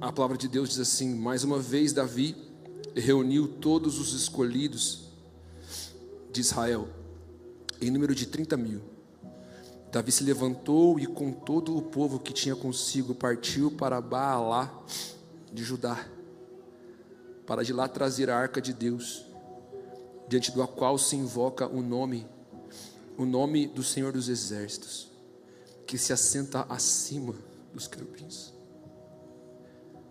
a palavra de Deus diz assim: mais uma vez Davi reuniu todos os escolhidos de Israel, em número de 30.000. Davi se levantou e com todo o povo que tinha consigo partiu para Baalá de Judá, para de lá trazer a arca de Deus, diante do qual se invoca o nome do Senhor dos Exércitos, que se assenta acima dos querubins.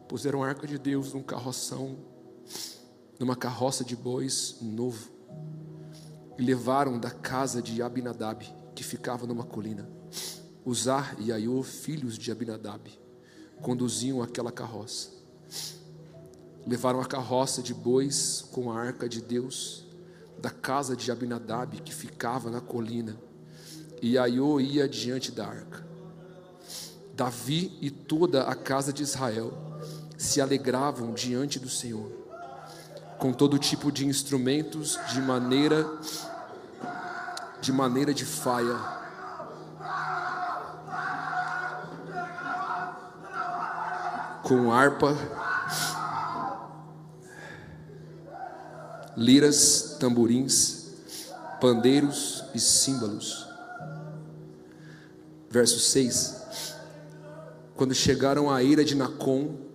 Puseram a arca de Deus num carroção, numa carroça de bois novo, e levaram da casa de Abinadab, que ficava numa colina. Uzá e Aiô, filhos de Abinadab, conduziam aquela carroça. Levaram a carroça de bois com a arca de Deus da casa de Abinadab, que ficava na colina, e Aiô ia diante da arca. Davi e toda a casa de Israel se alegravam diante do Senhor, com todo tipo de instrumentos de maneira de faia, com harpa, liras, tamborins, pandeiros e símbolos. Verso 6: quando chegaram à eira de Nacon,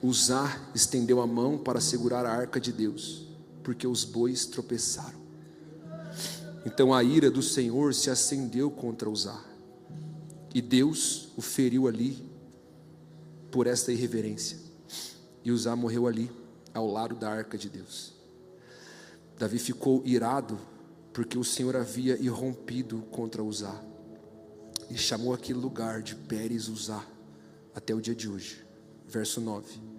Uzá estendeu a mão para segurar a arca de Deus, porque os bois tropeçaram. Então a ira do Senhor se acendeu contra Uzá, e Deus o feriu ali por esta irreverência, e Uzá morreu ali, ao lado da arca de Deus. Davi ficou irado, porque o Senhor havia irrompido contra Uzá, e chamou aquele lugar de Pérez Uzá, até o dia de hoje. Verso 9: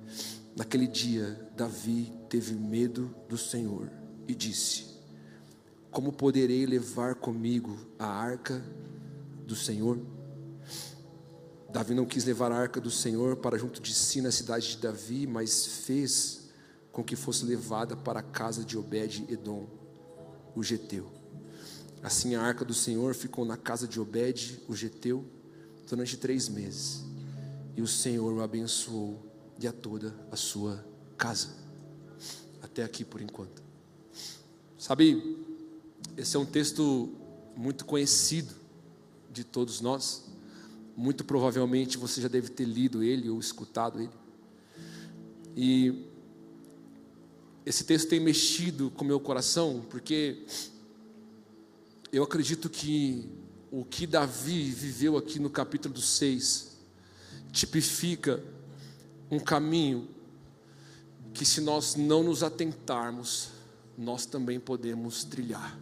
naquele dia Davi teve medo do Senhor, e disse: como poderei levar comigo a arca do Senhor? Davi não quis levar a arca do Senhor para junto de si na cidade de Davi, mas fez com que fosse levada para a casa de Obed-edom, o geteu. Assim a arca do Senhor ficou na casa de Obed, o geteu, durante 3 meses, e o Senhor o abençoou e a toda a sua casa. Até aqui por enquanto. Sabe, esse é um texto muito conhecido de todos nós. Muito provavelmente você já deve ter lido ele ou escutado ele. E esse texto tem mexido com o meu coração, porque eu acredito que o que Davi viveu aqui no capítulo 6 tipifica um caminho que, se nós não nos atentarmos, nós também podemos trilhar.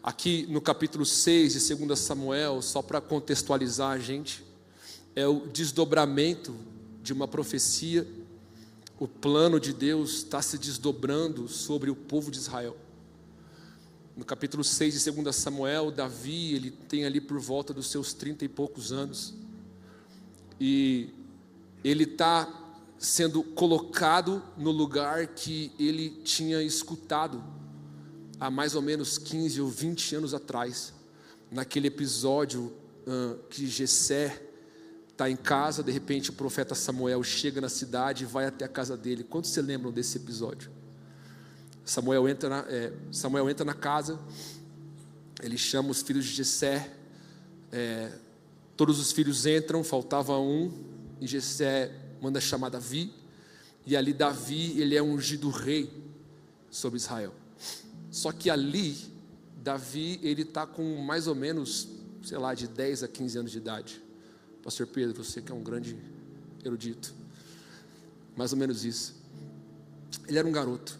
Aqui no capítulo 6 de 2 Samuel, só para contextualizar a gente, é o desdobramento de uma profecia. O plano de Deus está se desdobrando sobre o povo de Israel. No capítulo 6 de 2 Samuel, Davi, ele tem ali por volta dos seus 30 e poucos anos, e ele está sendo colocado no lugar que ele tinha escutado há mais ou menos 15 ou 20 anos atrás, naquele episódio que Jessé está em casa, de repente o profeta Samuel chega na cidade e vai até a casa dele. Quantos se lembram desse episódio? Samuel entra na casa, ele chama os filhos de Jessé, todos os filhos entram, faltava um, e Jessé manda chamar Davi, e ali Davi, ele é ungido rei sobre Israel. Só que ali, Davi, ele está com mais ou menos, sei lá, de 10 a 15 anos de idade. Pastor Pedro, você que é um grande erudito, mais ou menos isso. Ele era um garoto,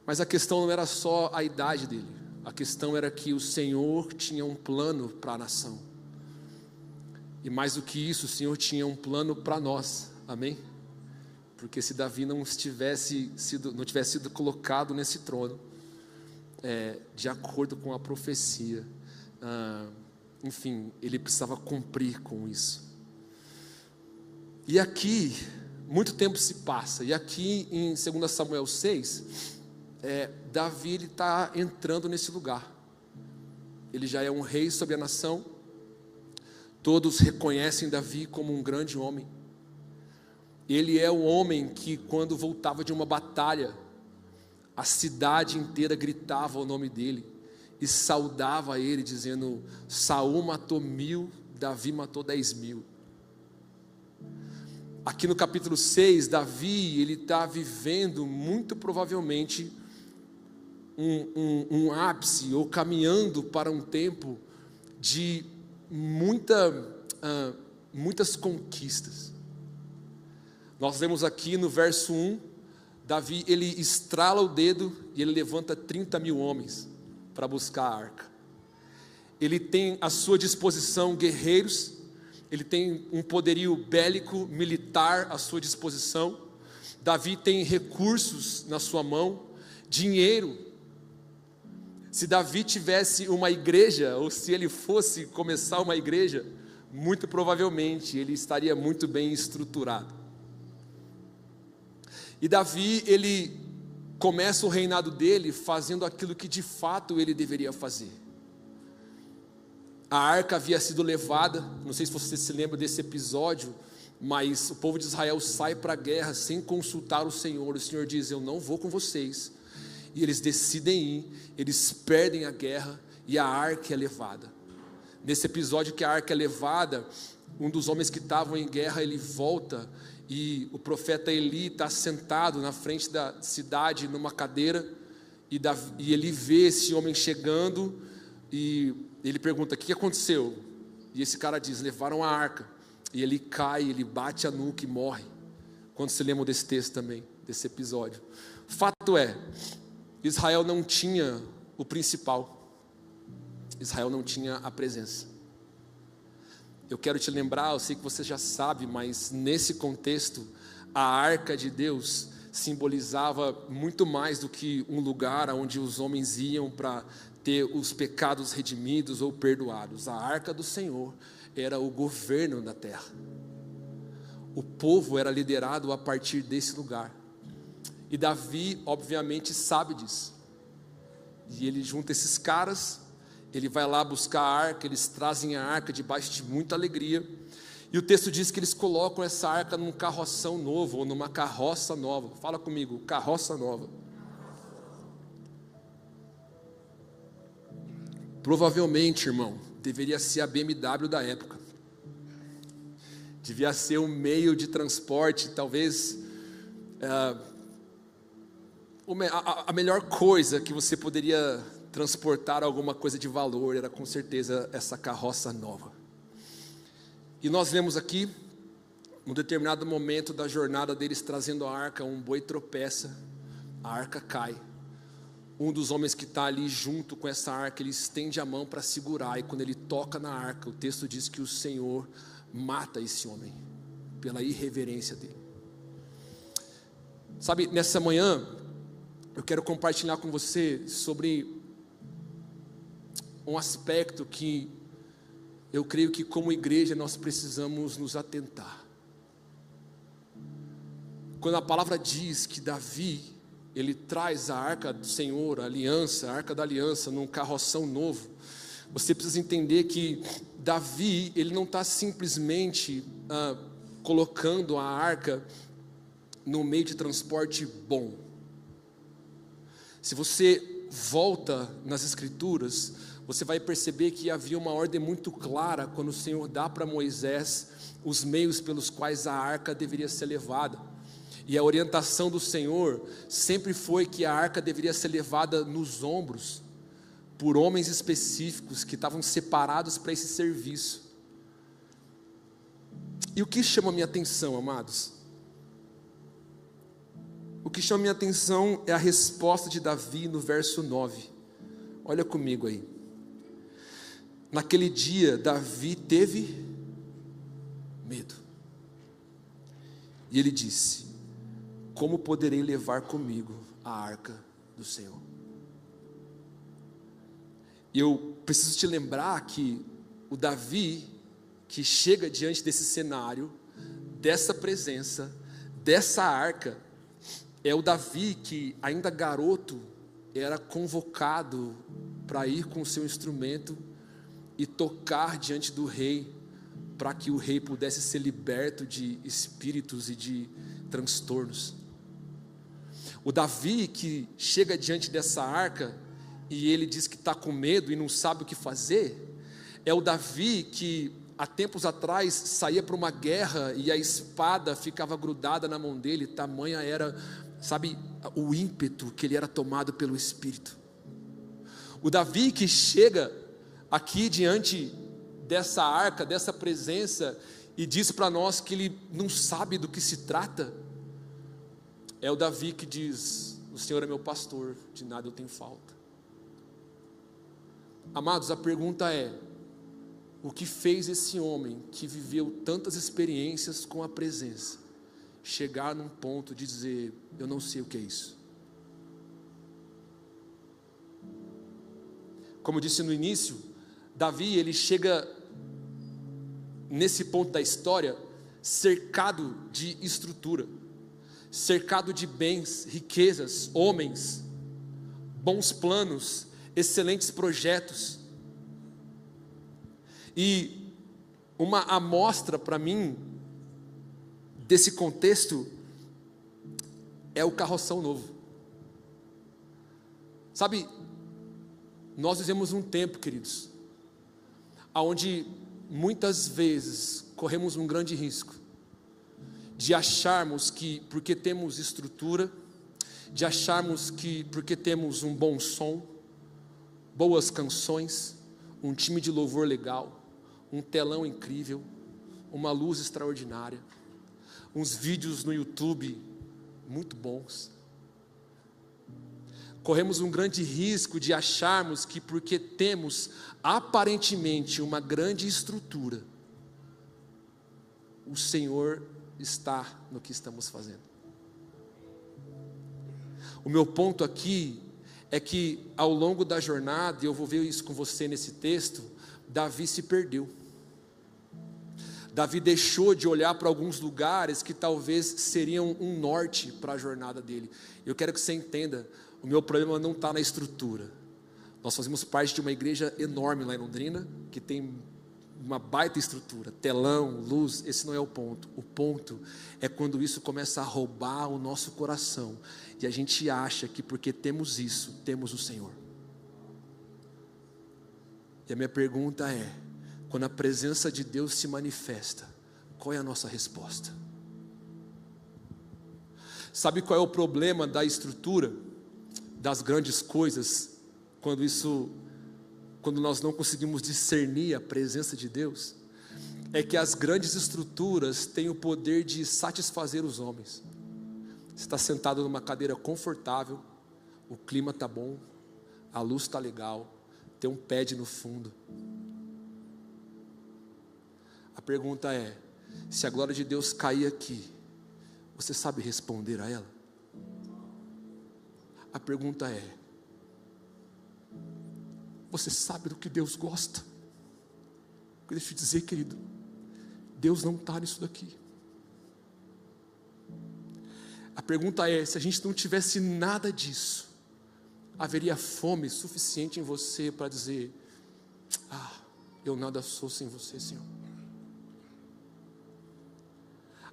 mas a questão não era só a idade dele, a questão era que o Senhor tinha um plano para a nação, e mais do que isso, o Senhor tinha um plano para nós, amém? Porque se Davi não tivesse sido colocado nesse trono, de acordo com a profecia, enfim, ele precisava cumprir com isso. E aqui, muito tempo se passa, e aqui em 2 Samuel 6, Davi, ele está entrando nesse lugar. Ele já é um rei sobre a nação, todos reconhecem Davi como um grande homem, Ele é o homem que, quando voltava de uma batalha, a cidade inteira gritava o nome dele e saudava ele, dizendo: Saul matou 1000, Davi matou 10.000. Aqui no capítulo 6, Davi, ele está vivendo muito provavelmente um ápice, ou caminhando para um tempo de muitas conquistas. Nós vemos aqui no verso 1, Davi, ele estrala o dedo e ele levanta 30.000 homens para buscar a arca. Ele tem à sua disposição guerreiros, ele tem um poderio bélico, militar à sua disposição. Davi tem recursos na sua mão, dinheiro. Se Davi tivesse uma igreja, ou se ele fosse começar uma igreja, muito provavelmente ele estaria muito bem estruturado. E Davi, ele começa o reinado dele fazendo aquilo que de fato ele deveria fazer. A arca havia sido levada, não sei se você se lembra desse episódio, mas o povo de Israel sai para a guerra sem consultar o Senhor diz: eu não vou com vocês, e eles decidem ir, eles perdem a guerra, e a arca é levada. Nesse episódio que a arca é levada, um dos homens que estavam em guerra, ele volta, e o profeta Eli está sentado na frente da cidade, numa cadeira, e ele vê esse homem chegando, e ele pergunta: o que aconteceu? E esse cara diz: levaram a arca. E ele cai, ele bate a nuca e morre. Quando se lembra desse texto também, desse episódio. Fato é, Israel não tinha o principal. Israel não tinha a presença. Eu quero te lembrar, eu sei que você já sabe, mas nesse contexto, a arca de Deus simbolizava muito mais do que um lugar onde os homens iam para ter os pecados redimidos ou perdoados. A arca do Senhor era o governo da terra. O povo era liderado a partir desse lugar. E Davi, obviamente, sabe disso. E ele junta esses caras, ele vai lá buscar a arca, eles trazem a arca debaixo de muita alegria. E o texto diz que eles colocam essa arca num carroção novo, ou numa carroça nova. Fala comigo, carroça nova. Provavelmente, irmão, deveria ser a BMW da época. Devia ser um meio de transporte, talvez a melhor coisa que você poderia transportar alguma coisa de valor, era com certeza essa carroça nova. E nós vemos aqui, num determinado momento da jornada deles trazendo a arca, um boi tropeça, a arca cai. Um dos homens que está ali junto com essa arca, ele estende a mão para segurar, e quando ele toca na arca, o texto diz que o Senhor mata esse homem, pela irreverência dele. Sabe, nessa manhã, eu quero compartilhar com você sobre um aspecto que eu creio que como igreja nós precisamos nos atentar. Quando a palavra diz que Davi, ele traz a arca do Senhor, a aliança, a arca da aliança, num carroção novo, você precisa entender que Davi, ele não está simplesmente colocando a arca no meio de transporte bom. Se você volta nas Escrituras, você vai perceber que havia uma ordem muito clara quando o Senhor dá para Moisés os meios pelos quais a arca deveria ser levada. E a orientação do Senhor sempre foi que a arca deveria ser levada nos ombros, por homens específicos que estavam separados para esse serviço. E o que chama a minha atenção, amados? O que chama a minha atenção é a resposta de Davi no verso 9. Olha comigo aí. Naquele dia, Davi teve medo. E ele disse: como poderei levar comigo a arca do Senhor? E eu preciso te lembrar que o Davi, que chega diante desse cenário, dessa presença, dessa arca, é o Davi que, ainda garoto, era convocado para ir com o seu instrumento e tocar diante do rei para que o rei pudesse ser liberto de espíritos e de transtornos. O Davi que chega diante dessa arca e ele diz que está com medo e não sabe o que fazer, é o Davi que há tempos atrás saía para uma guerra e a espada ficava grudada na mão dele, tamanha era, sabe, o ímpeto que ele era tomado pelo Espírito. O Davi que chega aqui diante dessa arca, dessa presença, e diz para nós que ele não sabe do que se trata, é o Davi que diz: o Senhor é meu pastor, de nada eu tenho falta. Amados, a pergunta é: o que fez esse homem que viveu tantas experiências com a presença chegar num ponto de dizer: eu não sei o que é isso? Como eu disse no início, Davi, ele chega nesse ponto da história cercado de estrutura, cercado de bens, riquezas, homens, bons planos, excelentes projetos. E uma amostra para mim desse contexto é o carroção novo. Sabe, nós vivemos um tempo, queridos, onde muitas vezes corremos um grande risco de acharmos que porque temos estrutura, de acharmos que porque temos um bom som, boas canções, um time de louvor legal, um telão incrível, uma luz extraordinária, uns vídeos no YouTube muito bons, corremos um grande risco de acharmos que porque temos aparentemente uma grande estrutura, o Senhor está no que estamos fazendo. O meu ponto aqui é que ao longo da jornada, e eu vou ver isso com você nesse texto, Davi se perdeu. Davi deixou de olhar para alguns lugares que talvez seriam um norte para a jornada dele. Eu quero que você entenda, o meu problema não está na estrutura. Nós fazemos parte de uma igreja enorme lá em Londrina, que tem uma baita estrutura, telão, luz, esse não é o ponto. O ponto é quando isso começa a roubar o nosso coração, e a gente acha que porque temos isso, temos o Senhor. E a minha pergunta é: quando a presença de Deus se manifesta, qual é a nossa resposta? Sabe qual é o problema da estrutura, das grandes coisas, quando nós não conseguimos discernir a presença de Deus? É que as grandes estruturas têm o poder de satisfazer os homens. Você está sentado numa cadeira confortável, o clima está bom, a luz está legal, tem um pad no fundo. A pergunta é: se a glória de Deus cair aqui, você sabe responder a ela? A pergunta é: você sabe do que Deus gosta? Deixa eu te dizer, querido, Deus não está nisso daqui. A pergunta é: se a gente não tivesse nada disso, haveria fome suficiente em você para dizer: eu nada sou sem você, Senhor?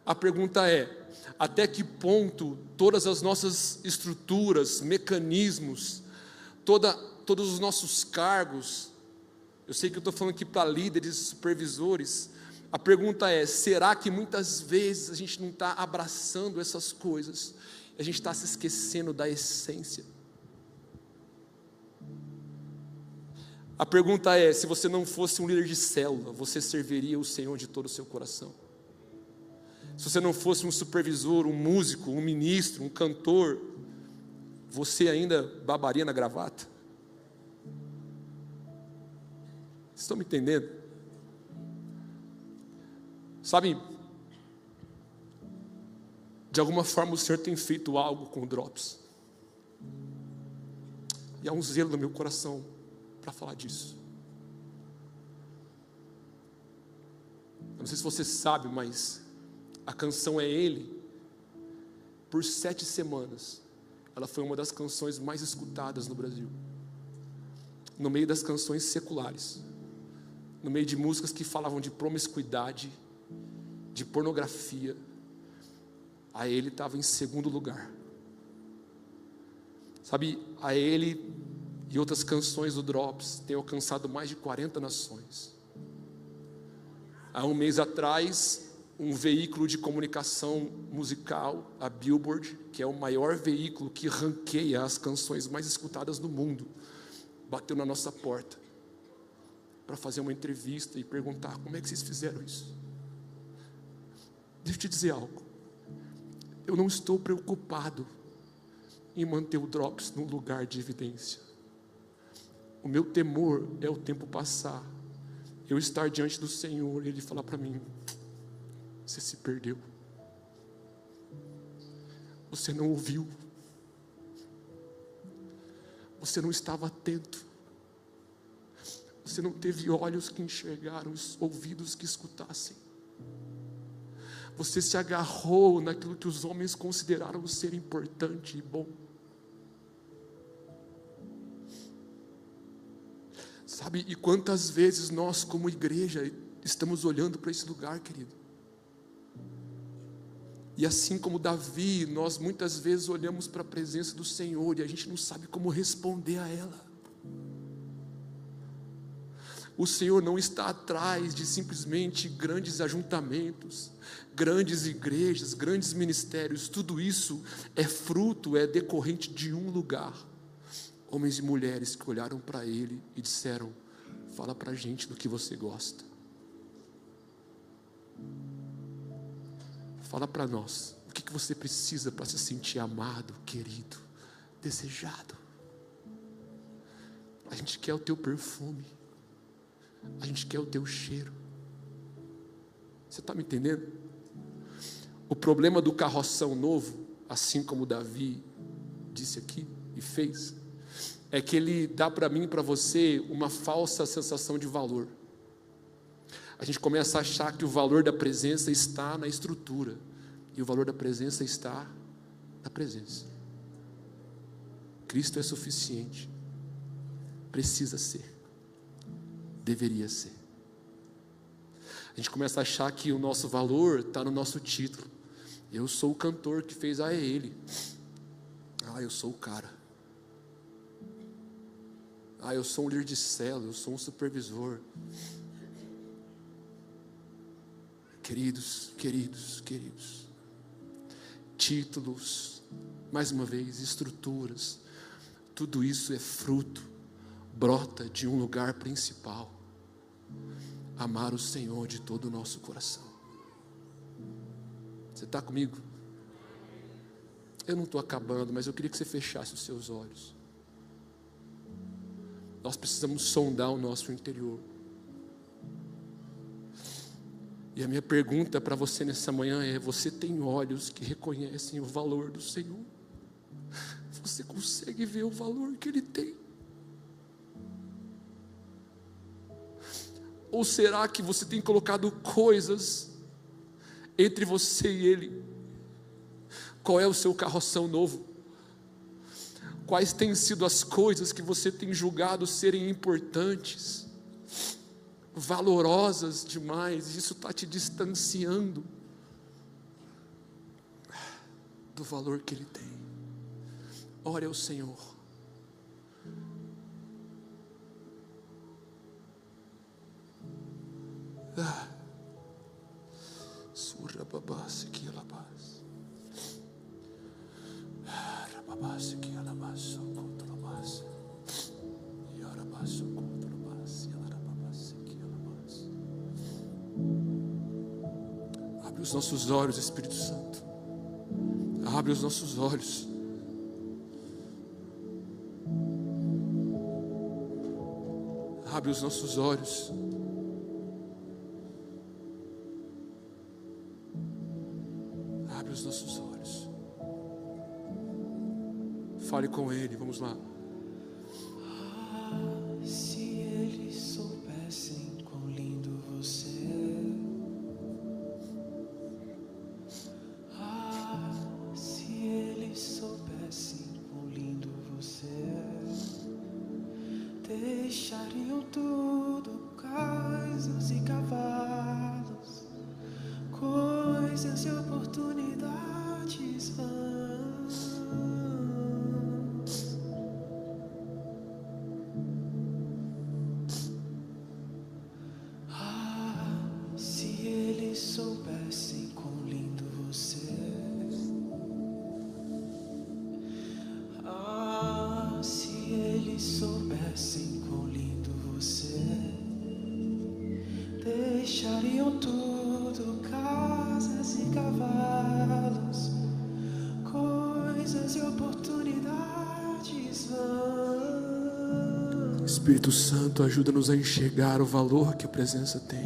A pergunta é: até que ponto todas as nossas estruturas, mecanismos, todos os nossos cargos, eu sei que eu estou falando aqui para líderes e supervisores, a pergunta é: será que muitas vezes a gente não está abraçando essas coisas, a gente está se esquecendo da essência? A pergunta é: se você não fosse um líder de célula, você serviria o Senhor de todo o seu coração? Se você não fosse um supervisor, um músico, um ministro, um cantor, você ainda babaria na gravata? Vocês estão me entendendo? Sabe, de alguma forma o Senhor tem feito algo com o Drops, e há um zelo no meu coração para falar disso. Eu não sei se você sabe, mas a canção É Ele, por 7 semanas, ela foi uma das canções mais escutadas no Brasil, no meio das canções seculares. no meio de músicas que falavam de promiscuidade, de pornografia, a ele estava em segundo lugar. Sabe, a ele e outras canções do Drops têm alcançado mais de 40 nações. Há um mês atrás, um veículo de comunicação musical, a Billboard, que é o maior veículo que ranqueia as canções mais escutadas no mundo, bateu na nossa porta para fazer uma entrevista e perguntar: como é que vocês fizeram isso? Deixa eu te dizer algo, eu não estou preocupado em manter o Drops num lugar de evidência. O meu temor é o tempo passar, eu estar diante do Senhor e Ele falar para mim: você se perdeu, você não ouviu, você não estava atento, você não teve olhos que enxergaram, ouvidos que escutassem, você se agarrou naquilo que os homens consideraram ser importante e bom. Sabe, e quantas vezes nós como igreja estamos olhando para esse lugar, querido, e assim como Davi, nós muitas vezes olhamos para a presença do Senhor e a gente não sabe como responder a ela. O Senhor não está atrás de simplesmente grandes ajuntamentos, grandes igrejas, grandes ministérios. Tudo isso é fruto, é decorrente de um lugar. Homens e mulheres que olharam para Ele e disseram: fala para a gente do que você gosta. Fala para nós, o que você precisa para se sentir amado, querido, desejado. A gente quer o teu perfume, a gente quer o teu cheiro. Você está me entendendo? O problema do carroção novo, assim como Davi disse aqui e fez, é que ele dá para mim e para você uma falsa sensação de valor. A gente começa a achar que o valor da presença está na estrutura, e o valor da presença está na presença. Cristo é suficiente, precisa ser, deveria ser. A gente começa a achar que o nosso valor está no nosso título. Eu sou o cantor que fez, é ele. Eu sou o cara. Eu sou um líder de célula, eu sou um supervisor. Queridos, títulos, mais uma vez, estruturas, tudo isso é fruto, brota de um lugar principal: amar o Senhor de todo o nosso coração. Você está comigo? Eu não estou acabando, mas eu queria que você fechasse os seus olhos. Nós precisamos sondar o nosso interior. E a minha pergunta para você nessa manhã é: você tem olhos que reconhecem o valor do Senhor? Você consegue ver o valor que Ele tem? Ou será que você tem colocado coisas entre você e Ele? Qual é o seu carroção novo? Quais têm sido as coisas que você tem julgado serem importantes, valorosas demais? Isso está te distanciando do valor que Ele tem. Ore ao Senhor. Surra babás aqui alabás. Rababás aqui alabás, contra alabás. E alabás contra alabás, e alabás aqui alabás. Abre os nossos olhos, Espírito Santo. Abre os nossos olhos. Abre os nossos olhos. Abre os nossos olhos. Fale com Ele, vamos lá. Se eles soubessem quão lindo você é. Se eles soubessem quão lindo você é, deixariam tudo cais Espírito Santo, ajuda-nos a enxergar o valor que a presença tem.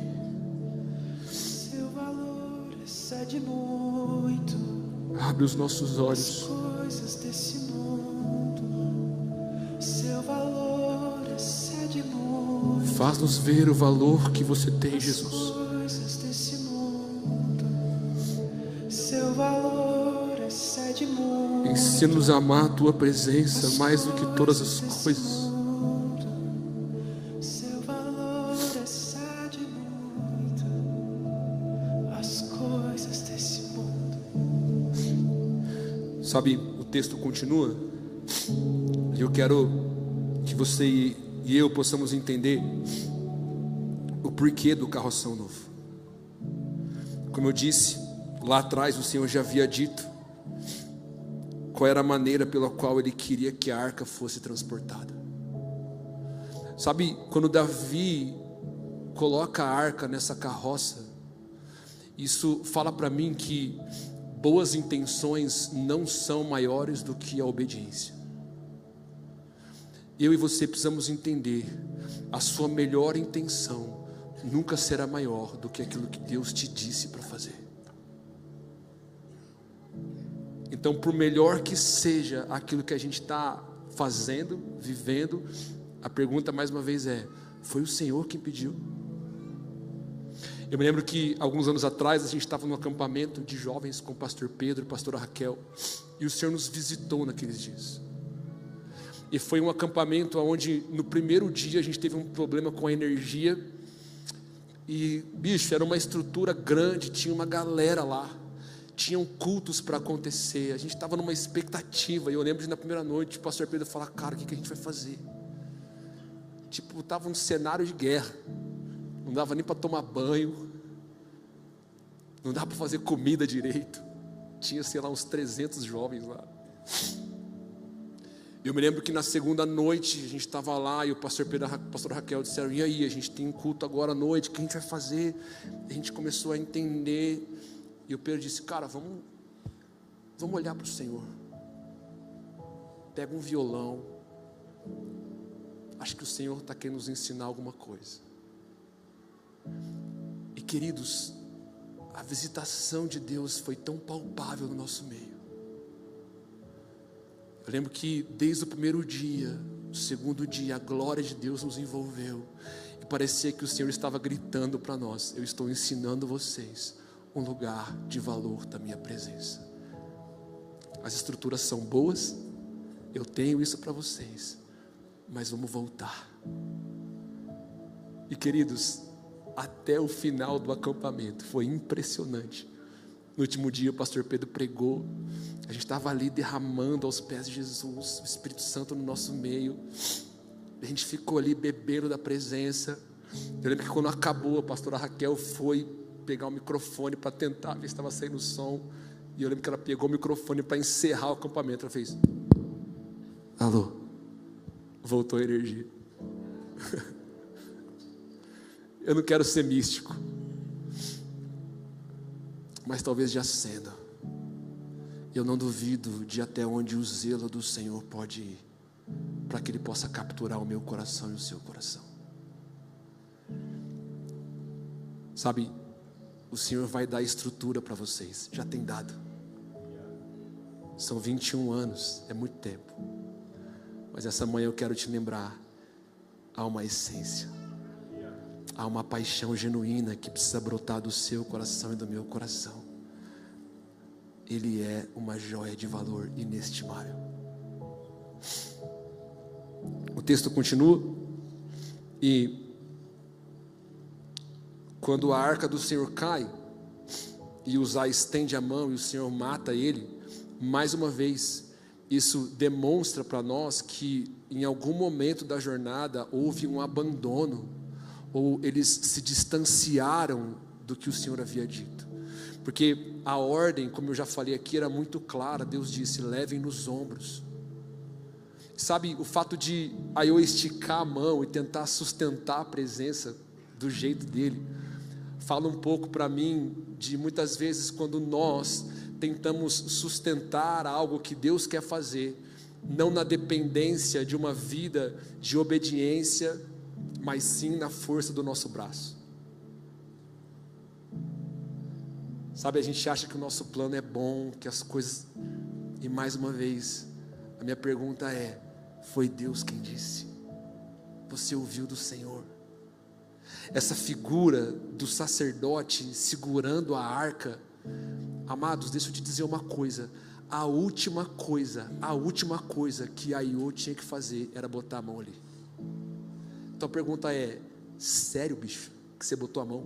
Seu valor excede muito Abre os nossos as olhos. coisas desse mundo. Seu valor excede muito Faz-nos ver o valor que você tem, as Jesus. coisas desse mundo. Seu valor excede muito Ensina-nos a amar a tua presença as mais do que todas as desse coisas. mundo. Seu valor excede muito as coisas desse mundo. Sabe, o texto continua e eu quero que você e eu possamos entender o porquê do carroção novo. Como eu disse, lá atrás o Senhor já havia dito qual era a maneira pela qual Ele queria que a arca fosse transportada. Sabe, quando Davi coloca a arca nessa carroça, isso fala para mim que boas intenções não são maiores do que a obediência. Eu e você precisamos entender, a sua melhor intenção nunca será maior do que aquilo que Deus te disse para fazer. Então, por melhor que seja aquilo que a gente está fazendo, vivendo, a pergunta mais uma vez é: foi o Senhor quem pediu? Eu me lembro que alguns anos atrás a gente estava num acampamento de jovens com o pastor Pedro e a pastora Raquel, e o Senhor nos visitou naqueles dias. E foi um acampamento onde no primeiro dia a gente teve um problema com a energia. E bicho, era uma estrutura grande, tinha uma galera lá, tinham cultos para acontecer, a gente estava numa expectativa. E eu lembro de na primeira noite o pastor Pedro falar: cara, o que a gente vai fazer? Tipo, estava um cenário de guerra, não dava nem para tomar banho, não dava para fazer comida direito, tinha sei lá uns 300 jovens lá. Eu me lembro que na segunda noite a gente estava lá e o pastor Pedro e a pastora Raquel disseram: e aí, a gente tem um culto agora à noite, o que a gente vai fazer? A gente começou a entender, e o Pedro disse: cara, vamos olhar para o Senhor, pega um violão, acho que o Senhor está querendo nos ensinar alguma coisa. E queridos, a visitação de Deus foi tão palpável no nosso meio. Eu lembro que desde o primeiro dia, o segundo dia, a glória de Deus nos envolveu. E parecia que o Senhor estava gritando para nós: eu estou ensinando vocês um lugar de valor da minha presença. As estruturas são boas, eu tenho isso para vocês, mas vamos voltar. E queridos, até o final do acampamento foi impressionante. No último dia o pastor Pedro pregou, a gente estava ali derramando aos pés de Jesus, o Espírito Santo no nosso meio, a gente ficou ali bebendo da presença. Eu lembro que quando acabou, a pastora Raquel foi pegar o microfone para tentar ver se estava saindo o som, e eu lembro que ela pegou o microfone para encerrar o acampamento. Ela fez: alô, voltou a energia. Eu não quero ser místico, mas talvez já sendo, eu não duvido de até onde o zelo do Senhor pode ir, para que Ele possa capturar o meu coração e o seu coração. Sabe, o Senhor vai dar estrutura para vocês, já tem dado. São 21 anos, é muito tempo. Mas essa manhã eu quero te lembrar, há uma essência, há uma paixão genuína que precisa brotar do seu coração e do meu coração. Ele é uma joia de valor inestimável. O texto continua, e quando a arca do Senhor cai, e Uzá estende a mão e o Senhor mata ele, mais uma vez, isso demonstra para nós que em algum momento da jornada houve um abandono, ou eles se distanciaram do que o Senhor havia dito. Porque a ordem, como eu já falei aqui, era muito clara. Deus disse: levem nos ombros. Sabe, o fato de aí eu esticar a mão e tentar sustentar a presença do jeito dele, fala um pouco para mim de muitas vezes quando nós tentamos sustentar algo que Deus quer fazer, não na dependência de uma vida de obediência, mas sim na força do nosso braço. Sabe, a gente acha que o nosso plano é bom, que as coisas... E mais uma vez, a minha pergunta é: foi Deus quem disse? Você ouviu do Senhor? Essa figura do sacerdote segurando a arca, amados, deixa eu te dizer uma coisa: a última coisa que Aiô tinha que fazer era botar a mão ali. Então a pergunta é: sério, bicho, que você botou a mão?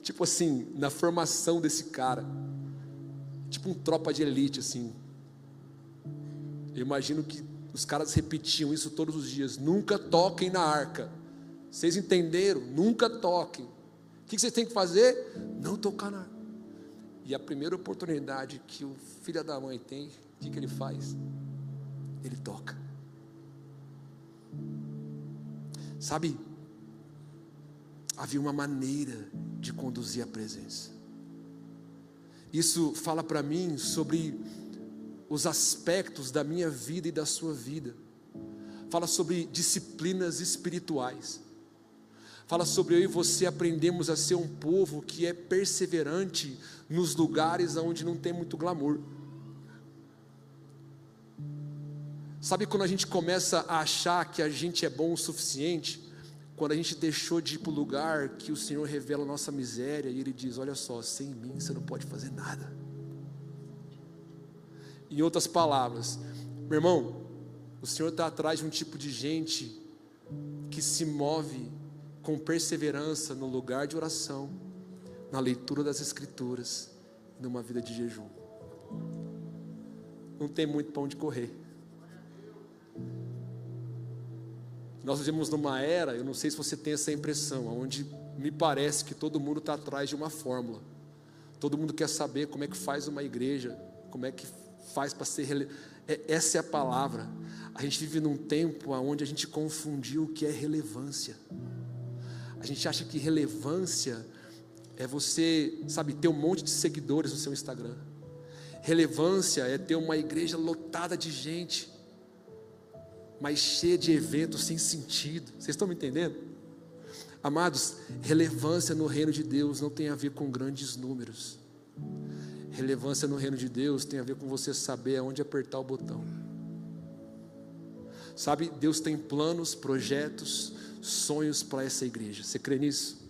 Tipo assim, na formação desse cara, tipo um tropa de elite assim. Eu imagino que os caras repetiam isso todos os dias: nunca toquem na arca. Vocês entenderam? Nunca toquem. O que vocês têm que fazer? Não tocar na arca. E a primeira oportunidade que o filho da mãe tem, o que ele faz? Ele toca. Sabe, havia uma maneira de conduzir a presença. Isso fala para mim sobre os aspectos da minha vida e da sua vida. Fala sobre disciplinas espirituais. Fala sobre eu e você aprendemos a ser um povo que é perseverante nos lugares onde não tem muito glamour. Sabe quando a gente começa a achar que a gente é bom o suficiente? Quando a gente deixou de ir para o lugar que o Senhor revela a nossa miséria e Ele diz: olha só, sem mim você não pode fazer nada. Em outras palavras, meu irmão, o Senhor está atrás de um tipo de gente que se move com perseverança no lugar de oração, na leitura das Escrituras, numa vida de jejum. Não tem muito para onde correr. Nós vivemos numa era, eu não sei se você tem essa impressão, onde me parece que todo mundo está atrás de uma fórmula. Todo mundo quer saber como é que faz uma igreja, como é que faz para ser essa é a palavra. A gente vive num tempo onde a gente confundiu o que é relevância. A gente acha que relevância é você, sabe, ter um monte de seguidores no seu Instagram. Relevância é ter uma igreja lotada de gente, mas cheia de eventos sem sentido. Vocês estão me entendendo? Amados, relevância no reino de Deus não tem a ver com grandes números. Relevância no reino de Deus tem a ver com você saber aonde apertar o botão. Sabe, Deus tem planos, projetos, sonhos para essa igreja. Você crê nisso?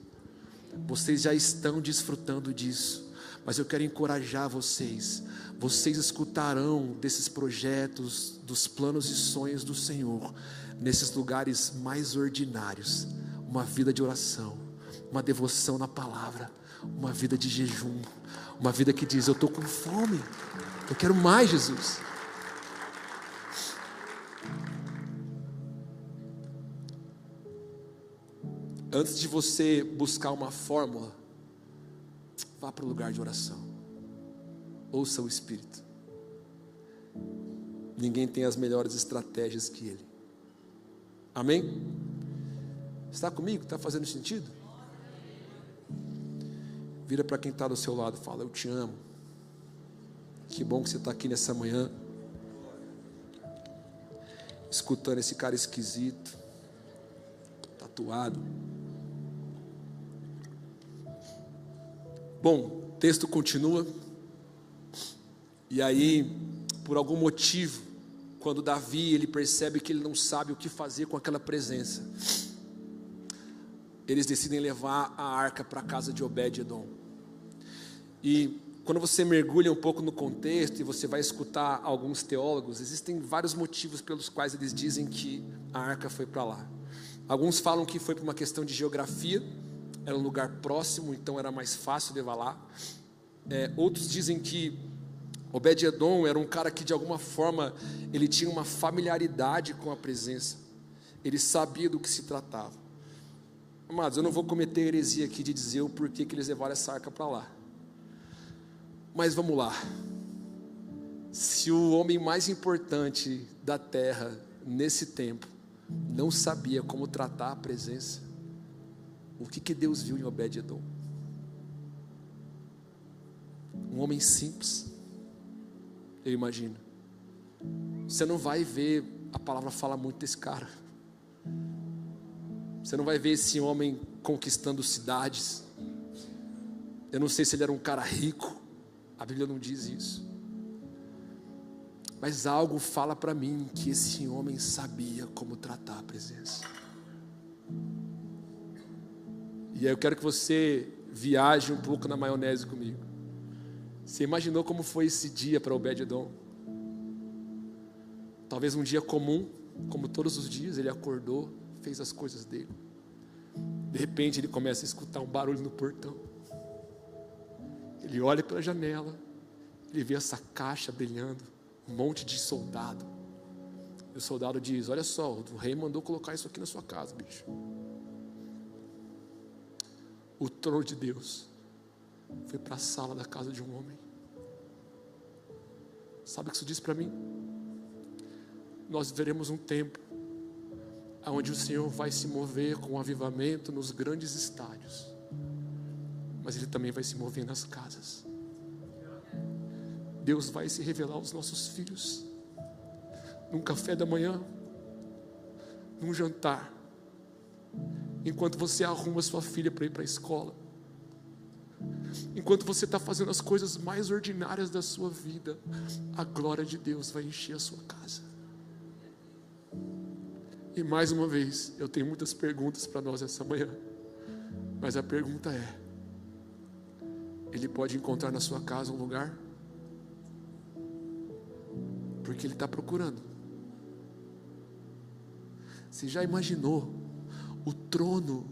Vocês já estão desfrutando disso, mas eu quero encorajar vocês. Vocês escutarão desses projetos, dos planos e sonhos do Senhor, nesses lugares mais ordinários. Uma vida de oração, uma devoção na palavra, uma vida de jejum, uma vida que diz: eu estou com fome, eu quero mais, Jesus. Antes de você buscar uma fórmula, vá para o lugar de oração. Ouça o Espírito. Ninguém tem as melhores estratégias que Ele. Amém? Está comigo? Está fazendo sentido? Vira para quem está do seu lado e fala: eu te amo. Que bom que você está aqui nessa manhã, escutando esse cara esquisito, tatuado. Bom, o texto continua. E aí, por algum motivo, quando Davi ele percebe que ele não sabe o que fazer com aquela presença, eles decidem levar a arca para a casa de Obed-edom. E quando você mergulha um pouco no contexto e você vai escutar alguns teólogos, existem vários motivos pelos quais eles dizem que a arca foi para lá. Alguns falam que foi por uma questão de geografia, era um lugar próximo, então era mais fácil levar lá. Outros dizem que Obed-edom era um cara que de alguma forma ele tinha uma familiaridade com a presença, ele sabia do que se tratava. Amados, eu não vou cometer heresia aqui de dizer o porquê que eles levaram essa arca para lá, mas vamos lá. Se o homem mais importante da terra nesse tempo não sabia como tratar a presença, o que Deus viu em Obed-edom? Um homem simples, eu imagino, Você não vai ver, a palavra fala muito desse cara. Você não vai ver esse homem conquistando cidades. Eu não sei se ele era um cara rico, a Bíblia não diz isso. Mas algo fala para mim que esse homem sabia como tratar a presença. E aí eu quero que você viaje um pouco na maionese comigo. Você imaginou como foi esse dia para Obed-edom? Talvez um dia comum, como todos os dias, ele acordou, fez as coisas dele. De repente ele começa a escutar um barulho no portão. Ele olha pela janela, ele vê essa caixa brilhando, um monte de soldado. E o soldado diz: olha só, o rei mandou colocar isso aqui na sua casa, bicho. O trono de Deus foi para a sala da casa de um homem. Sabe o que isso diz para mim? Nós veremos um tempo onde o Senhor vai se mover com avivamento nos grandes estádios, mas Ele também vai se mover nas casas. Deus vai se revelar aos nossos filhos, num café da manhã, num jantar, enquanto você arruma sua filha para ir para a escola, enquanto você está fazendo as coisas mais ordinárias da sua vida, a glória de Deus vai encher a sua casa. E mais uma vez, eu tenho muitas perguntas para nós essa manhã, mas a pergunta é: Ele pode encontrar na sua casa um lugar? Porque Ele está procurando. Você já imaginou? O trono,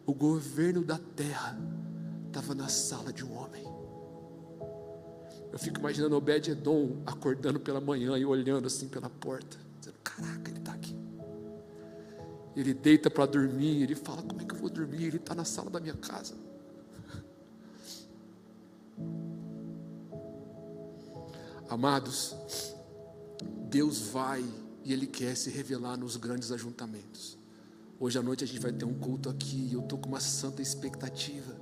o governo da terra estava na sala de um homem. Eu fico imaginando Obed-edom acordando pela manhã e olhando assim pela porta, dizendo: caraca, ele está aqui. Ele deita para dormir, ele fala: como é que eu vou dormir? Ele está na sala da minha casa. Amados, Deus vai e Ele quer se revelar nos grandes ajuntamentos. Hoje à noite a gente vai ter um culto aqui e eu estou com uma santa expectativa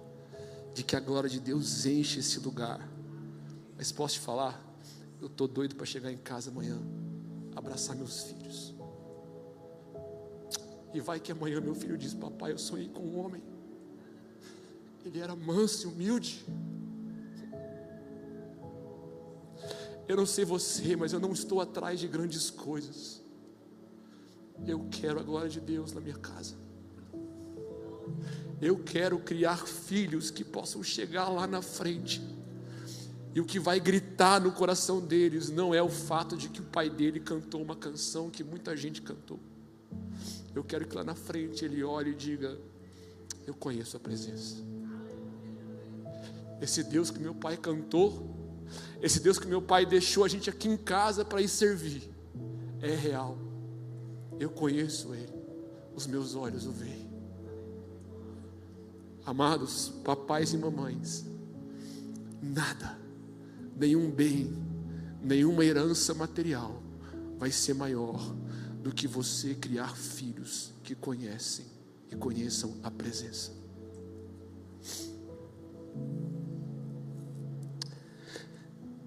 de que a glória de Deus enche esse lugar. Mas posso te falar, eu estou doido para chegar em casa amanhã, abraçar meus filhos. E vai que amanhã meu filho diz: papai, eu sonhei com um homem, ele era manso e humilde. Eu não sei você, mas eu não estou atrás de grandes coisas. Eu quero a glória de Deus na minha casa. Eu quero criar filhos que possam chegar lá na frente, e o que vai gritar no coração deles não é o fato de que o pai dele cantou uma canção que muita gente cantou. Eu quero que lá na frente ele olhe e diga: eu conheço a presença. Esse Deus que meu pai cantou, esse Deus que meu pai deixou a gente aqui em casa para ir servir, é real. Eu conheço Ele, os meus olhos o veem. Amados, papais e mamães, nada, nenhum bem, nenhuma herança material vai ser maior do que você criar filhos que conhecem e conheçam a presença.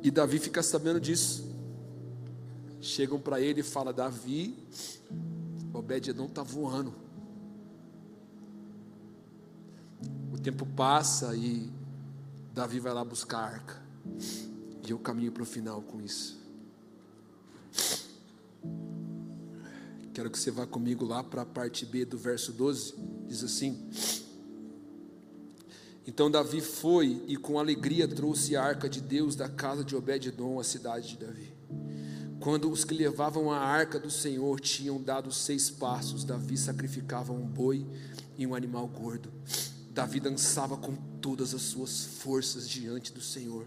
E Davi fica sabendo disso. Chegam para ele e falam: Davi, Obed-edom está voando. O tempo passa e Davi vai lá buscar a arca. E eu caminho para o final com isso. Quero que você vá comigo lá para a parte B do verso 12. Diz assim: então Davi foi e com alegria trouxe a arca de Deus da casa de Obed-edom à cidade de Davi. Quando os que levavam a arca do Senhor tinham dado 6 passos, Davi sacrificava um boi e um animal gordo. Davi dançava com todas as suas forças diante do Senhor.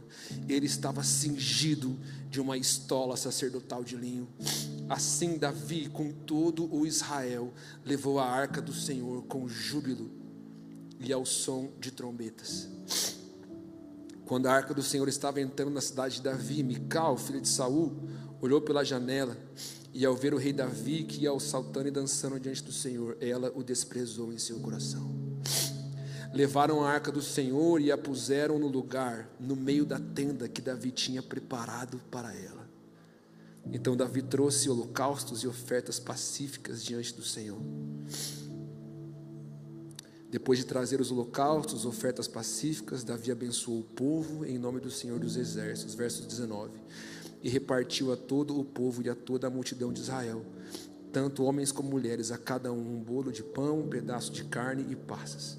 Ele estava cingido de uma estola sacerdotal de linho. Assim Davi, com todo o Israel, levou a arca do Senhor com júbilo e ao som de trombetas. Quando a arca do Senhor estava entrando na cidade de Davi, Mical, filha de Saul, olhou pela janela, e ao ver o rei Davi que ia saltando e dançando diante do Senhor, ela o desprezou em seu coração. Levaram a arca do Senhor e a puseram no lugar, no meio da tenda que Davi tinha preparado para ela. Então Davi trouxe holocaustos e ofertas pacíficas diante do Senhor. Depois de trazer os holocaustos, ofertas pacíficas, Davi abençoou o povo em nome do Senhor dos Exércitos, verso 19, e repartiu a todo o povo e a toda a multidão de Israel, tanto homens como mulheres, a cada um bolo de pão, um pedaço de carne e passas.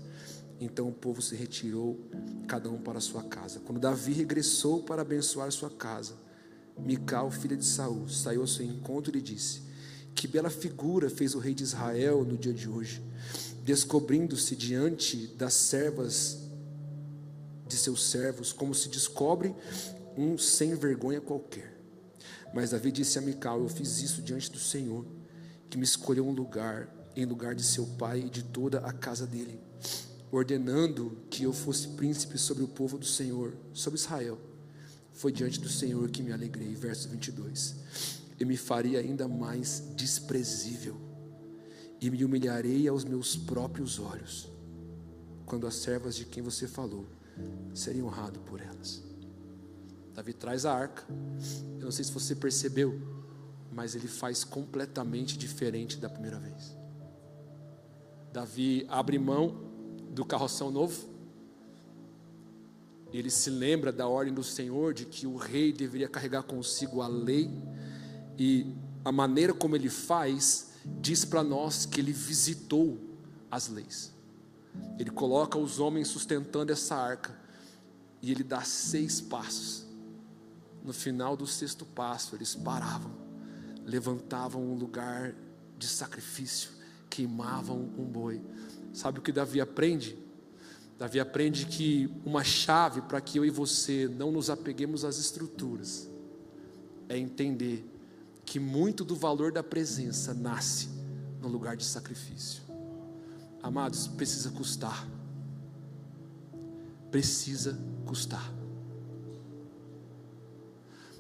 Então o povo se retirou, cada um para a sua casa. Quando Davi regressou para abençoar sua casa, Mical, filha de Saul, saiu ao seu encontro e lhe disse: que bela figura fez o rei de Israel no dia de hoje, descobrindo-se diante das servas de seus servos, como se descobre um sem vergonha qualquer. Mas Davi disse a Mical: eu fiz isso diante do Senhor, que me escolheu um lugar em lugar de seu pai e de toda a casa dele, ordenando que eu fosse príncipe sobre o povo do Senhor, sobre Israel. Foi diante do Senhor que me alegrei. Verso 22. E me faria ainda mais desprezível, e me humilharei aos meus próprios olhos, quando as servas de quem você falou seriam honradas por elas. Davi traz a arca. Eu não sei se você percebeu, mas ele faz completamente diferente da primeira vez. Davi abre mão do carroção novo. Ele se lembra da ordem do Senhor, de que o rei deveria carregar consigo a lei, e a maneira como ele faz, diz para nós que ele visitou as leis. Ele coloca os homens sustentando essa arca, e ele dá 6 passos. No final do 6º passo, eles paravam, levantavam um lugar de sacrifício, queimavam um boi. Sabe o que Davi aprende? Davi aprende que uma chave para que eu e você não nos apeguemos às estruturas é entender que muito do valor da presença nasce no lugar de sacrifício. Amados, precisa custar. Precisa custar.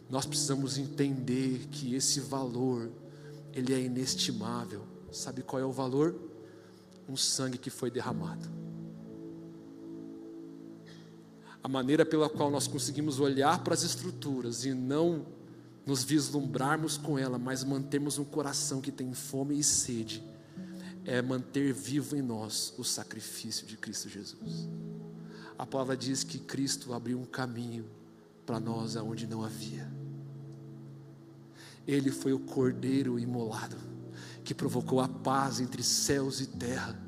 Nós precisamos entender que esse valor, ele é inestimável. Sabe qual é o valor? Um sangue que foi derramado. A maneira pela qual nós conseguimos olhar para as estruturas e não nos vislumbrarmos com ela, mas mantermos um coração que tem fome e sede, é manter vivo em nós o sacrifício de Cristo Jesus. A palavra diz que Cristo abriu um caminho para nós aonde não havia. Ele foi o cordeiro imolado que provocou a paz entre céus e terra.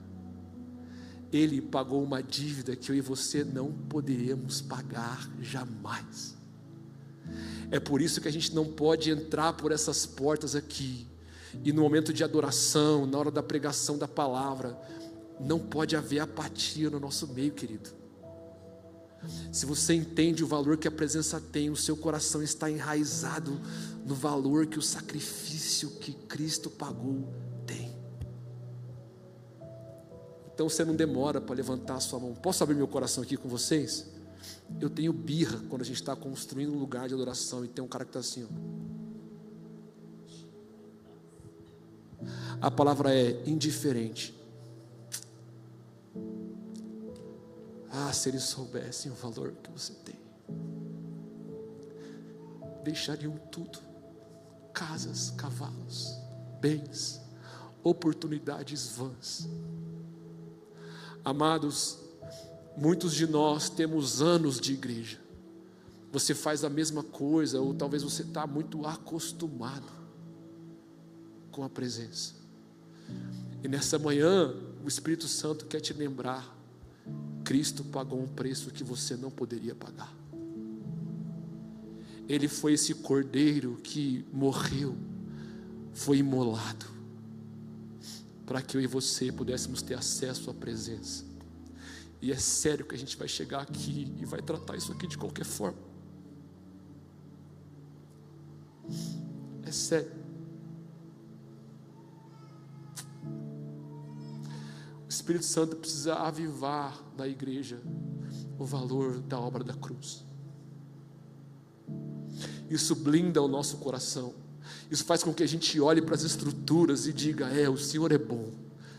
Ele pagou uma dívida que eu e você não poderíamos pagar jamais. É por isso que a gente não pode entrar por essas portas aqui, e no momento de adoração, na hora da pregação da palavra, não pode haver apatia no nosso meio, querido. Se você entende o valor que a presença tem, o seu coração está enraizado no valor que o sacrifício que Cristo pagou tem. Então você não demora para levantar a sua mão. Posso abrir meu coração aqui com vocês? Eu tenho birra quando a gente está construindo um lugar de adoração e tem um cara que está assim, ó. A palavra é indiferente. Ah, se eles soubessem o valor que você tem, deixariam tudo: casas, cavalos, bens, oportunidades vãs. Amados, muitos de nós temos anos de igreja. Você faz a mesma coisa, ou talvez você está muito acostumado com a presença. E nessa manhã, o Espírito Santo quer te lembrar: Cristo pagou um preço que você não poderia pagar. Ele foi esse cordeiro que morreu, foi imolado, para que eu e você pudéssemos ter acesso à presença. E é sério que a gente vai chegar aqui e vai tratar isso aqui de qualquer forma. É sério. O Espírito Santo precisa avivar na igreja o valor da obra da cruz. Isso blinda o nosso coração. Isso faz com que a gente olhe para as estruturas e diga: o Senhor é bom.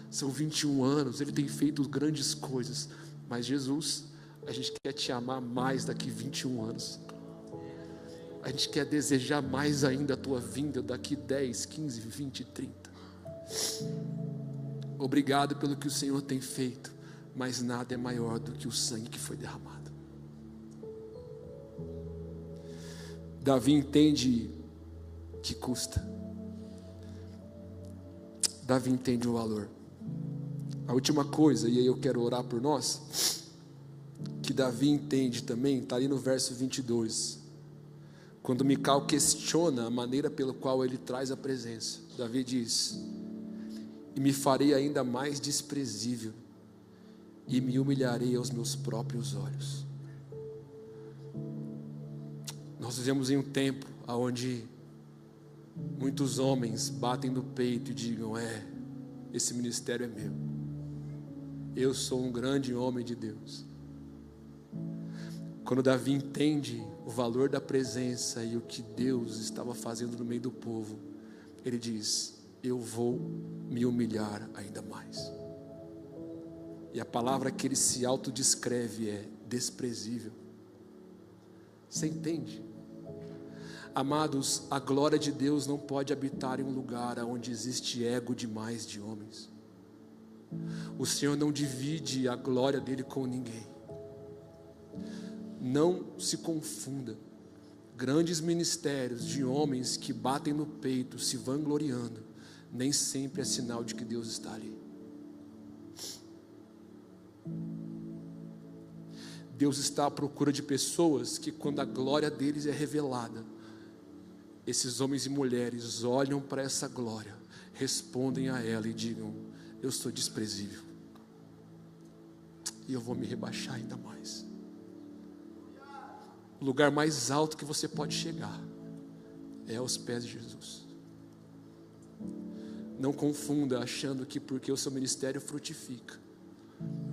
São 21 anos, Ele tem feito grandes coisas. Mas Jesus, a gente quer te amar mais daqui 21 anos. A gente quer desejar mais ainda a tua vinda daqui 10, 15, 20, 30. Obrigado pelo que o Senhor tem feito, mas nada é maior do que o sangue que foi derramado. Davi entende que custa. Davi entende o valor. A última coisa, e aí eu quero orar por nós, que Davi entende também, está ali no verso 22. Quando Mical questiona a maneira pela qual ele traz a presença, Davi diz: e me farei ainda mais desprezível, e me humilharei aos meus próprios olhos. Nós vivemos em um tempo onde muitos homens batem no peito e digam: esse ministério é meu, eu sou um grande homem de Deus. Quando Davi entende o valor da presença e o que Deus estava fazendo no meio do povo, ele diz: eu vou me humilhar ainda mais. E a palavra que ele se autodescreve é desprezível. Você entende? Amados, a glória de Deus não pode habitar em um lugar onde existe ego demais de homens. O Senhor não divide a glória dele com ninguém. Não se confunda. Grandes ministérios de homens que batem no peito, se vangloriando, nem sempre é sinal de que Deus está ali. Deus está à procura de pessoas que, quando a glória deles é revelada, esses homens e mulheres olham para essa glória, respondem a ela e digam: eu sou desprezível, e eu vou me rebaixar ainda mais. O lugar mais alto que você pode chegar é aos pés de Jesus. Não confunda achando que porque o seu ministério frutifica,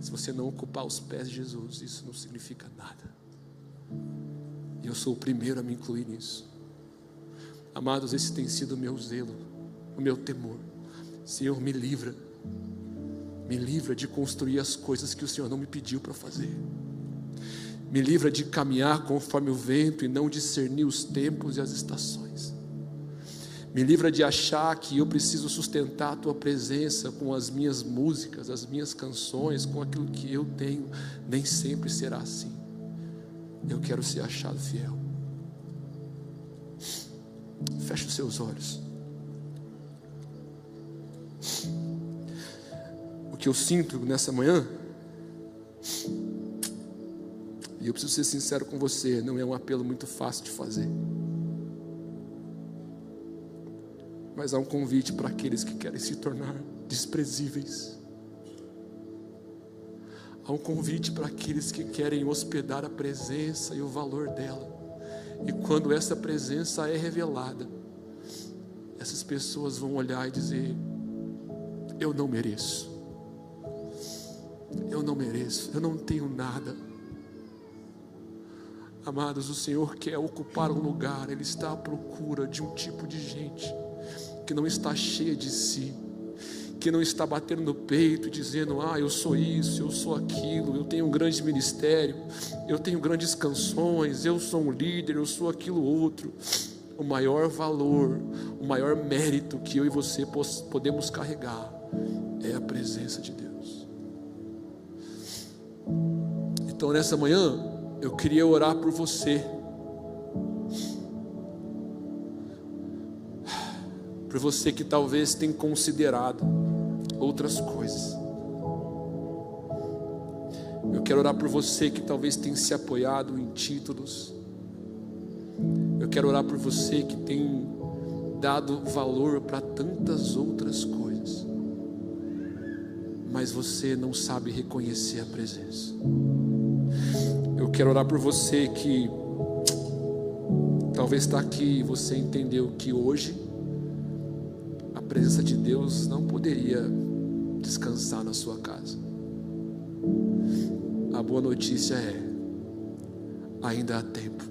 se você não ocupar os pés de Jesus, isso não significa nada. E eu sou o primeiro a me incluir nisso. Amados, esse tem sido o meu zelo, o meu temor. Senhor, me livra de construir as coisas que o Senhor não me pediu para fazer. Me livra de caminhar conforme o vento e não discernir os tempos e as estações. Me livra de achar que eu preciso sustentar a tua presença com as minhas músicas, as minhas canções, com aquilo que eu tenho. Nem sempre será assim. Eu quero ser achado fiel. Feche os seus olhos. O que eu sinto nessa manhã, e eu preciso ser sincero com você, não é um apelo muito fácil de fazer, mas há um convite para aqueles que querem se tornar desprezíveis. Há um convite para aqueles que querem hospedar a presença e o valor dela. E quando essa presença é revelada, essas pessoas vão olhar e dizer: eu não mereço, eu não mereço, eu não tenho nada. Amados, o Senhor quer ocupar um lugar, Ele está à procura de um tipo de gente que não está cheia de si, que não está batendo no peito e dizendo: eu sou isso, eu sou aquilo, eu tenho um grande ministério, eu tenho grandes canções, eu sou um líder, eu sou aquilo outro. O maior valor, o maior mérito que eu e você podemos carregar é a presença de Deus. Então nessa manhã eu queria orar por você, por você que talvez tenha considerado outras coisas. Eu quero orar por você que talvez tenha se apoiado em títulos. Eu quero orar por você que tem dado valor para tantas outras coisas, mas você não sabe reconhecer a presença. Eu quero orar por você que talvez está aqui e você entendeu que hoje a presença de Deus não poderia descansar na sua casa. A boa notícia é: ainda há tempo.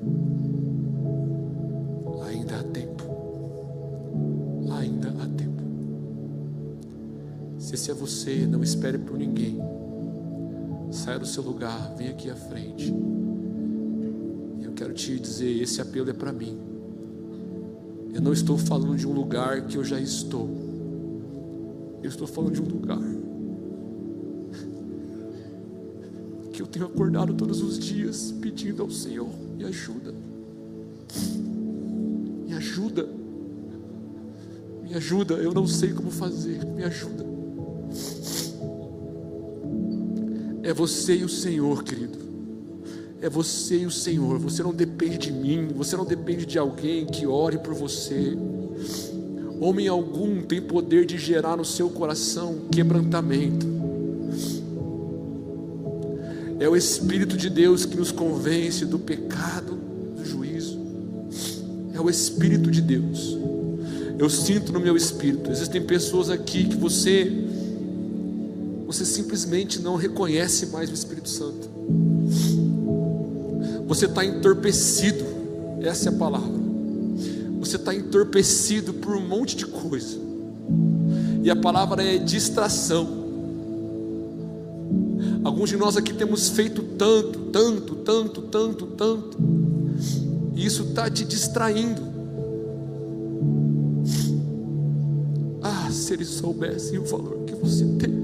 Ainda há tempo. Ainda há tempo. Se esse é você, não espere por ninguém. Saia do seu lugar, vem aqui à frente. Eu quero te dizer, esse apelo é para mim. Eu não estou falando de um lugar que eu já estou. Eu estou falando de um lugar que eu tenho acordado todos os dias pedindo ao Senhor: me ajuda, me ajuda, me ajuda. Eu não sei como fazer, me ajuda. É você e o Senhor, querido. É você e o Senhor. Você não depende de mim, você não depende de alguém que ore por você. Homem algum tem poder de gerar no seu coração quebrantamento. É o Espírito de Deus que nos convence do pecado, do juízo. É o Espírito de Deus. Eu sinto no meu espírito. Existem pessoas aqui que você simplesmente não reconhece mais o Espírito Santo. Você está entorpecido. Essa é a palavra. Você está entorpecido por um monte de coisa. E a palavra é distração. Alguns de nós aqui temos feito tanto. E isso está te distraindo. Ah, se eles soubessem o valor que você tem.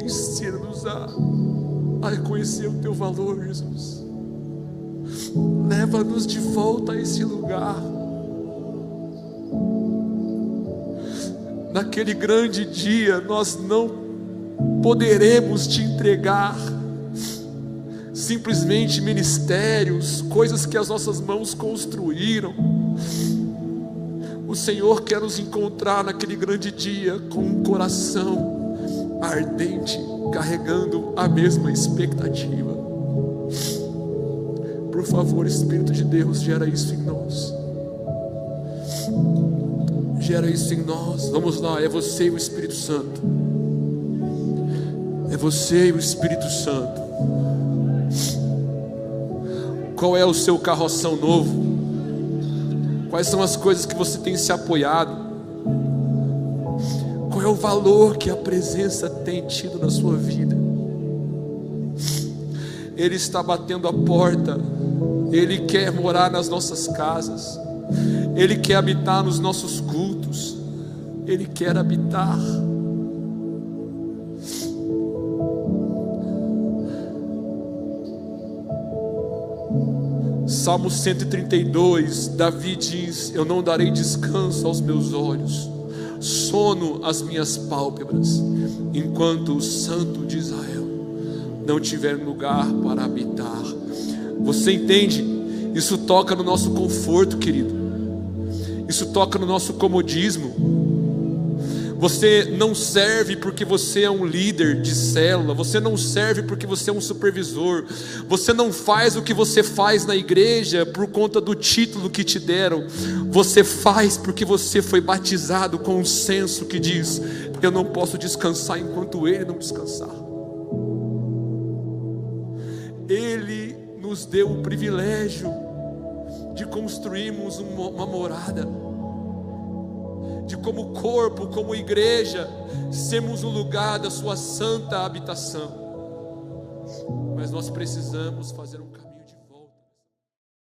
Ensina-nos a reconhecer o teu valor, Jesus. Leva-nos de volta a esse lugar. Naquele grande dia nós não poderemos te entregar simplesmente ministérios, coisas que as nossas mãos construíram. O Senhor quer nos encontrar naquele grande dia com um coração ardente, carregando a mesma expectativa. Por favor, Espírito de Deus, gera isso em nós. Gera isso em nós. Vamos lá, é você e o Espírito Santo. É você e o Espírito Santo. Qual é o seu carroção novo? Quais são as coisas que você tem se apoiado? Qual é o valor que a presença tem tido na sua vida? Ele está batendo a porta. Ele quer morar nas nossas casas. Ele quer habitar nos nossos cultos. Ele quer habitar. Salmo 132, Davi diz: eu não darei descanso aos meus olhos, sono às minhas pálpebras, enquanto o Santo de Israel não tiver lugar para habitar. Você entende? Isso toca no nosso conforto, querido. Isso toca no nosso comodismo. Você não serve porque você é um líder de célula. Você não serve porque você é um supervisor. Você não faz o que você faz na igreja por conta do título que te deram. Você faz porque você foi batizado com um senso que diz: eu não posso descansar enquanto Ele não descansar. Ele nos deu o privilégio de construirmos uma morada, de como corpo, como igreja, sermos o lugar da sua santa habitação. Mas nós precisamos fazer um caminho.